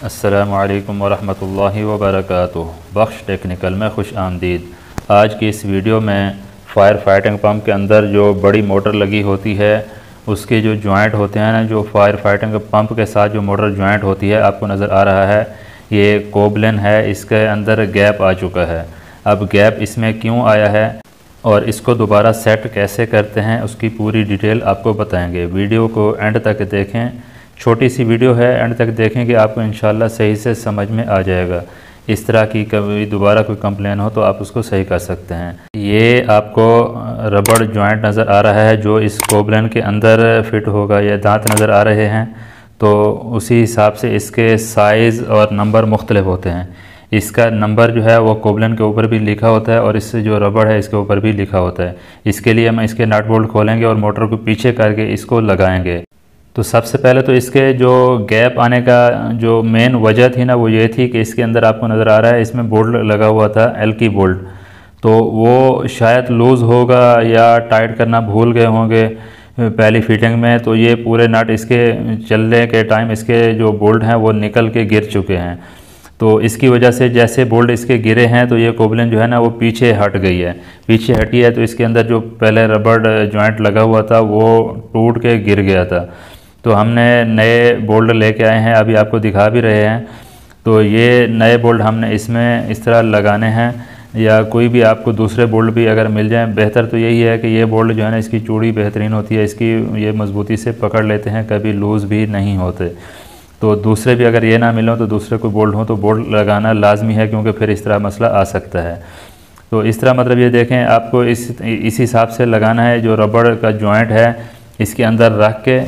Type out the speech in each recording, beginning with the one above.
अस्सलामुअलैकुम वरहमतुल्लाहि वबरकातुहू। बख्श टेक्निकल में खुश आमदीद। आज की इस वीडियो में फ़ायर फाइटिंग पम्प के अंदर जो बड़ी मोटर लगी होती है उसके जो जॉइंट होते हैं ना, जो फायर फाइटिंग पम्प के साथ जो मोटर जॉइंट होती है आपको नज़र आ रहा है, ये कोबलन है, इसके अंदर गैप आ चुका है। अब गैप इसमें क्यों आया है और इसको दोबारा सेट कैसे करते हैं उसकी पूरी डिटेल आपको बताएंगे। वीडियो को एंड तक देखें, छोटी सी वीडियो है, एंड तक देखें कि आपको इंशाल्लाह सही से समझ में आ जाएगा। इस तरह की कभी दोबारा कोई कंप्लेन हो तो आप उसको सही कर सकते हैं। ये आपको रबड़ जॉइंट नज़र आ रहा है जो इस कोबलन के अंदर फिट होगा। ये दांत नज़र आ रहे हैं, तो उसी हिसाब से इसके साइज़ और नंबर मुख्तलिफ होते हैं। इसका नंबर जो है वो कोबलन के ऊपर भी लिखा होता है और इससे जो रबड़ है इसके ऊपर भी लिखा होता है। इसके लिए हम इसके नट बोल्ट खोलेंगे और मोटर को पीछे करके इसको लगाएंगे। तो सबसे पहले तो इसके जो गैप आने का जो मेन वजह थी ना, वो ये थी कि इसके अंदर आपको नज़र आ रहा है इसमें बोल्ट लगा हुआ था, एल की बोल्ट, तो वो शायद लूज़ होगा या टाइट करना भूल गए होंगे पहली फिटिंग में, तो ये पूरे नट इसके चलने के टाइम इसके जो बोल्ट हैं वो निकल के गिर चुके हैं। तो इसकी वजह से जैसे बोल्ट इसके गिरे हैं तो ये कोबलन जो है ना वो पीछे हट गई है। पीछे हटी है तो इसके अंदर जो पहले रबड़ जॉइंट लगा हुआ था वो टूट के गिर गया था। तो हमने नए बोल्ट लेके आए हैं, अभी आपको दिखा भी रहे हैं। तो ये नए बोल्ट हमने इसमें इस तरह लगाने हैं, या कोई भी आपको दूसरे बोल्ट भी अगर मिल जाएं बेहतर तो यही है कि ये बोल्ट जो है ना इसकी चूड़ी बेहतरीन होती है, इसकी ये मजबूती से पकड़ लेते हैं, कभी लूज़ भी नहीं होते। तो दूसरे भी अगर ये ना मिलो तो दूसरे कोई बोल्ट हो तो बोल्ट लगाना लाजमी है, क्योंकि फिर इस तरह मसला आ सकता है। तो इस तरह मतलब ये देखें, आपको इस हिसाब से लगाना है। जो रबड़ का जॉइंट है इसके अंदर रख के,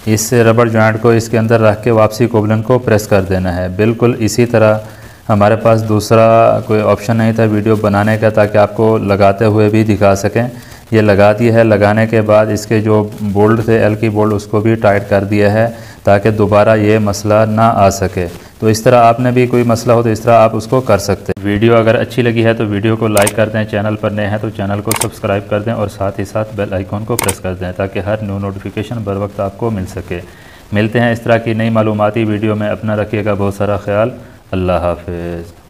इस रबड़ जॉइंट को इसके अंदर रख के वापसी कोबलन को प्रेस कर देना है। बिल्कुल इसी तरह हमारे पास दूसरा कोई ऑप्शन नहीं था वीडियो बनाने का, ताकि आपको लगाते हुए भी दिखा सकें। ये लगा दिया है। लगाने के बाद इसके जो बोल्ट थे एल की बोल्ट उसको भी टाइट कर दिया है ताकि दोबारा ये मसला ना आ सके। तो इस तरह आपने भी कोई मसला हो तो इस तरह आप उसको कर सकते हैं। वीडियो अगर अच्छी लगी है तो वीडियो को लाइक कर दें, चैनल पर नए हैं तो चैनल को सब्सक्राइब कर दें और साथ ही साथ बेल आइकॉन को प्रेस कर दें ताकि हर न्यू नोटिफिकेशन बर वक्त आपको मिल सके। मिलते हैं इस तरह की नई मालूमाती वीडियो में। अपना रखिएगा बहुत सारा ख्याल। अल्लाह हाफिज़।